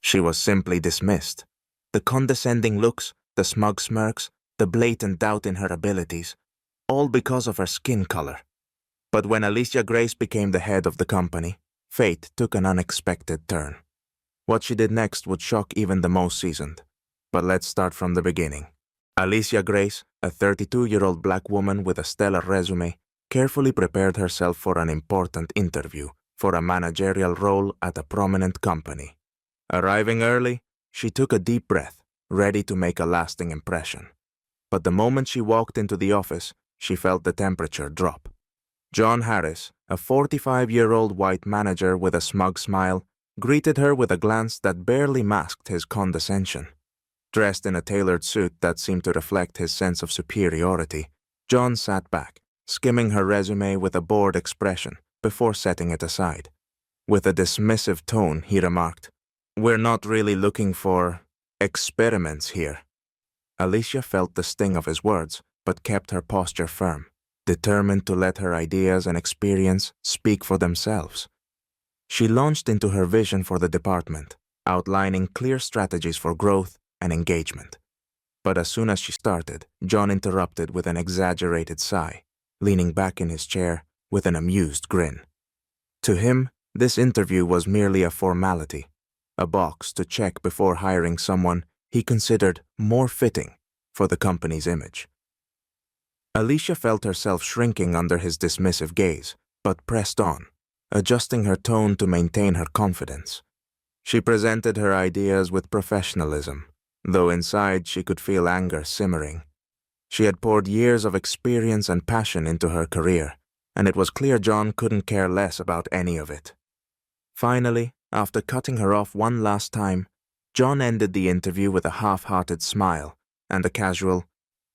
She was simply dismissed. The condescending looks, the smug smirks, the blatant doubt in her abilities, all because of her skin color. But when Alicia Grace became the head of the company, fate took an unexpected turn. What she did next would shock even the most seasoned. But let's start from the beginning. Alicia Grace, a 32-year-old black woman with a stellar resume, carefully prepared herself for an important interview for a managerial role at a prominent company. Arriving early, she took a deep breath, ready to make a lasting impression. But the moment she walked into the office, she felt the temperature drop. John Harris, a 45-year-old white manager with a smug smile, greeted her with a glance that barely masked his condescension. Dressed in a tailored suit that seemed to reflect his sense of superiority, John sat back, skimming her resume with a bored expression before setting it aside. With a dismissive tone, he remarked, "We're not really looking for experiments here." Alicia felt the sting of his words, but kept her posture firm, determined to let her ideas and experience speak for themselves. She launched into her vision for the department, outlining clear strategies for growth and engagement. But as soon as she started, John interrupted with an exaggerated sigh, leaning back in his chair with an amused grin. To him, this interview was merely a formality, a box to check before hiring someone he considered more fitting for the company's image. Alicia felt herself shrinking under his dismissive gaze, but pressed on, adjusting her tone to maintain her confidence. She presented her ideas with professionalism, though inside she could feel anger simmering. She had poured years of experience and passion into her career, and it was clear John couldn't care less about any of it. Finally, after cutting her off one last time, John ended the interview with a half-hearted smile and a casual,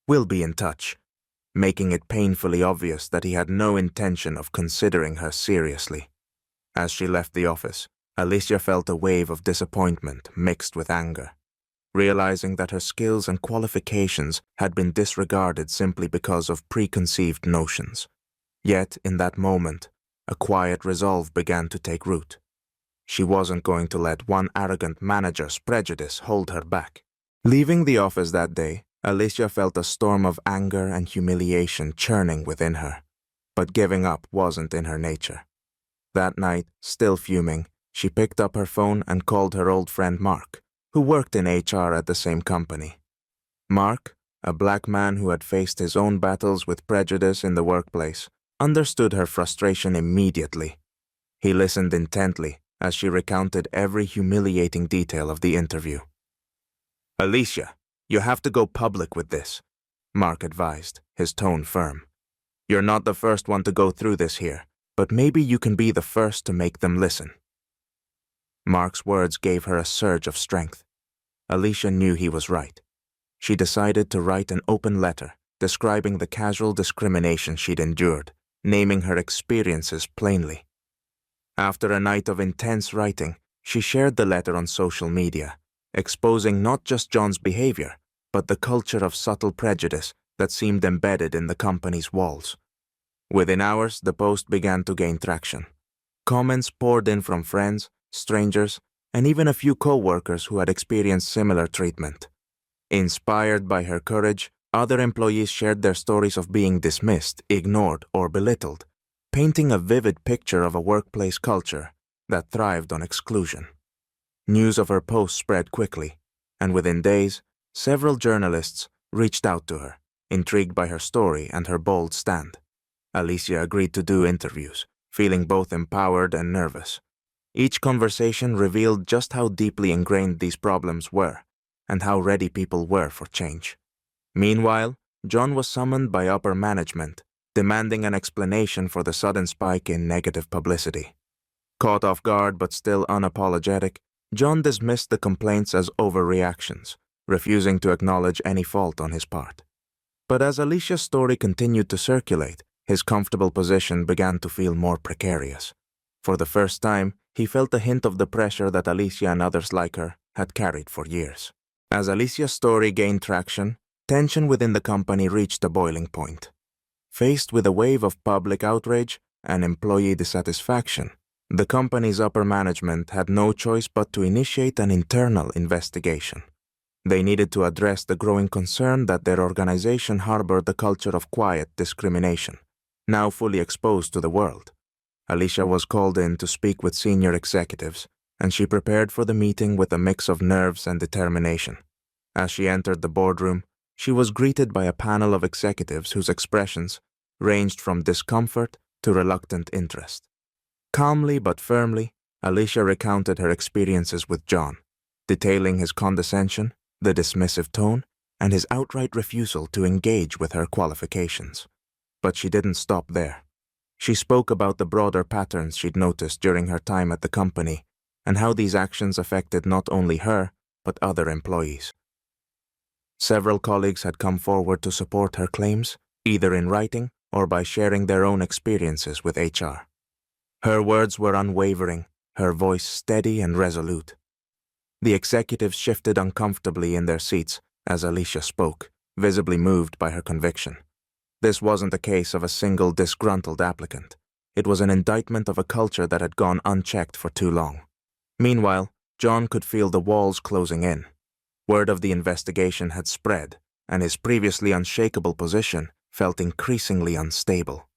"We'll be in touch," making it painfully obvious that he had no intention of considering her seriously. As she left the office, Alicia felt a wave of disappointment mixed with anger, realizing that her skills and qualifications had been disregarded simply because of preconceived notions. Yet, in that moment, a quiet resolve began to take root. She wasn't going to let one arrogant manager's prejudice hold her back. Leaving the office that day, Alicia felt a storm of anger and humiliation churning within her, but giving up wasn't in her nature. That night, still fuming, she picked up her phone and called her old friend Mark, who worked in HR at the same company. Mark, a black man who had faced his own battles with prejudice in the workplace, understood her frustration immediately. He listened intently as she recounted every humiliating detail of the interview. "Alicia, you have to go public with this," Mark advised, his tone firm. "You're not the first one to go through this here, but maybe you can be the first to make them listen." Mark's words gave her a surge of strength. Alicia knew he was right. She decided to write an open letter describing the casual discrimination she'd endured, naming her experiences plainly. After a night of intense writing, she shared the letter on social media, exposing not just John's behavior, but the culture of subtle prejudice that seemed embedded in the company's walls. Within hours, the post began to gain traction. Comments poured in from friends, strangers, and even a few co-workers who had experienced similar treatment. Inspired by her courage, other employees shared their stories of being dismissed, ignored, or belittled, painting a vivid picture of a workplace culture that thrived on exclusion. News of her post spread quickly, and within days, several journalists reached out to her, intrigued by her story and her bold stand. Alicia agreed to do interviews, feeling both empowered and nervous. Each conversation revealed just how deeply ingrained these problems were, and how ready people were for change. Meanwhile, John was summoned by upper management, demanding an explanation for the sudden spike in negative publicity. Caught off guard but still unapologetic, John dismissed the complaints as overreactions, refusing to acknowledge any fault on his part. But as Alicia's story continued to circulate, his comfortable position began to feel more precarious. For the first time, he felt a hint of the pressure that Alicia and others like her had carried for years. As Alicia's story gained traction, tension within the company reached a boiling point. Faced with a wave of public outrage and employee dissatisfaction, The company's upper management had no choice but to initiate an internal investigation. They needed to address the growing concern that their organization harbored a culture of quiet discrimination, now fully exposed to the world. Alicia was called in to speak with senior executives, and she prepared for the meeting with a mix of nerves and determination. As she entered the boardroom, she was greeted by a panel of executives whose expressions ranged from discomfort to reluctant interest. Calmly but firmly, Alicia recounted her experiences with John, detailing his condescension, the dismissive tone, and his outright refusal to engage with her qualifications. But she didn't stop there. She spoke about the broader patterns she'd noticed during her time at the company and how these actions affected not only her, but other employees. Several colleagues had come forward to support her claims, either in writing or by sharing their own experiences with HR. Her words were unwavering, her voice steady and resolute. The executives shifted uncomfortably in their seats as Alicia spoke, visibly moved by her conviction. This wasn't a case of a single disgruntled applicant. It was an indictment of a culture that had gone unchecked for too long. Meanwhile, John could feel the walls closing in. Word of the investigation had spread, and his previously unshakable position felt increasingly unstable.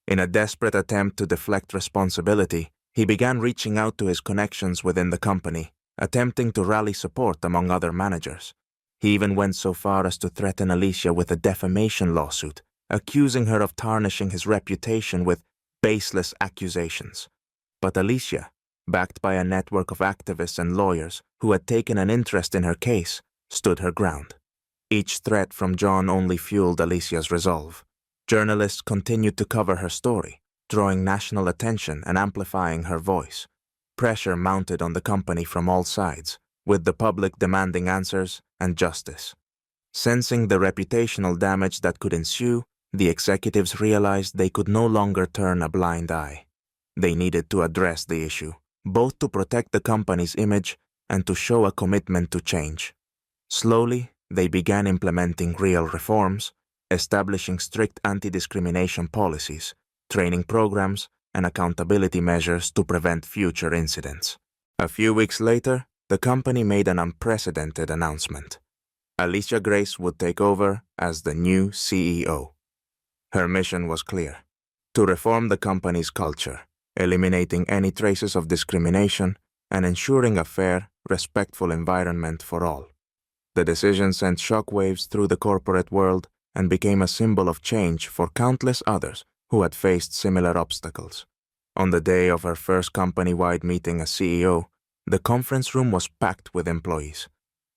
In a desperate attempt to deflect responsibility, he began reaching out to his connections within the company, attempting to rally support among other managers. He even went so far as to threaten Alicia with a defamation lawsuit, accusing her of tarnishing his reputation with baseless accusations. But Alicia, backed by a network of activists and lawyers who had taken an interest in her case, stood her ground. Each threat from John only fueled Alicia's resolve. Journalists continued to cover her story, drawing national attention and amplifying her voice. Pressure mounted on the company from all sides, with the public demanding answers and justice. Sensing the reputational damage that could ensue, the executives realized they could no longer turn a blind eye. They needed to address the issue, both to protect the company's image and to show a commitment to change. Slowly, they began implementing real reforms, establishing strict anti-discrimination policies, training programs, and accountability measures to prevent future incidents. A few weeks later, the company made an unprecedented announcement. Alicia Grace would take over as the new CEO. Her mission was clear: to reform the company's culture, eliminating any traces of discrimination and ensuring a fair, respectful environment for all. The decision sent shockwaves through the corporate world and became a symbol of change for countless others who had faced similar obstacles. On the day of her first company-wide meeting as CEO, the conference room was packed with employees.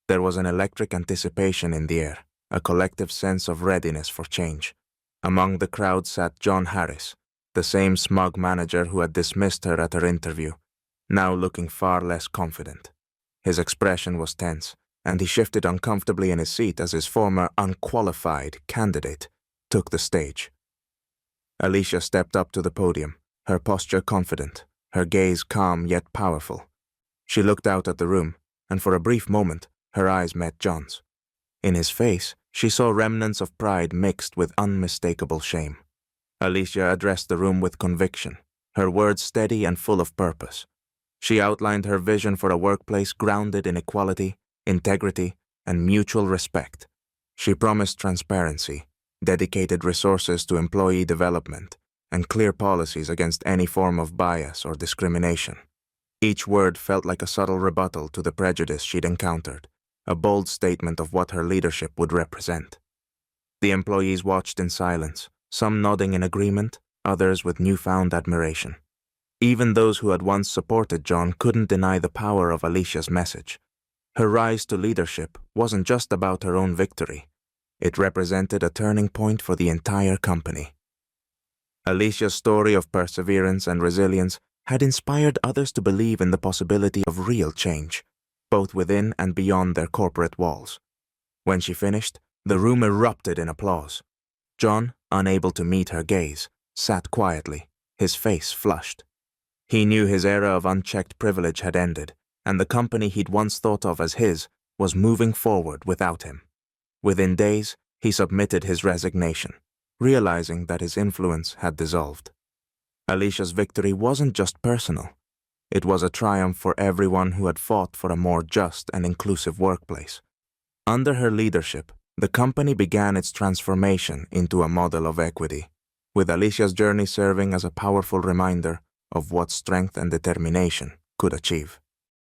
There was an electric anticipation in the air, a collective sense of readiness for change. Among the crowd sat John Harris, the same smug manager who had dismissed her at her interview, now looking far less confident. His expression was tense, and he shifted uncomfortably in his seat as his former unqualified candidate took the stage. Alicia stepped up to the podium, her posture confident, her gaze calm yet powerful. She looked out at the room, and for a brief moment, her eyes met John's. In his face, she saw remnants of pride mixed with unmistakable shame. Alicia addressed the room with conviction, her words steady and full of purpose. She outlined her vision for a workplace grounded in equality, integrity, and mutual respect. She promised transparency, dedicated resources to employee development, and clear policies against any form of bias or discrimination. Each word felt like a subtle rebuttal to the prejudice she'd encountered, a bold statement of what her leadership would represent. The employees watched in silence, some nodding in agreement, others with newfound admiration. Even those who had once supported John couldn't deny the power of Alicia's message. Her rise to leadership wasn't just about her own victory. It represented a turning point for the entire company. Alicia's story of perseverance and resilience had inspired others to believe in the possibility of real change, both within and beyond their corporate walls. When she finished, the room erupted in applause. John, unable to meet her gaze, sat quietly, his face flushed. He knew his era of unchecked privilege had ended, and the company he'd once thought of as his was moving forward without him. Within days, he submitted his resignation, realizing that his influence had dissolved. Alicia's victory wasn't just personal, It was a triumph for everyone who had fought for a more just and inclusive workplace. Under her leadership, the company began its transformation into a model of equity, with Alicia's journey serving as a powerful reminder of what strength and determination could achieve.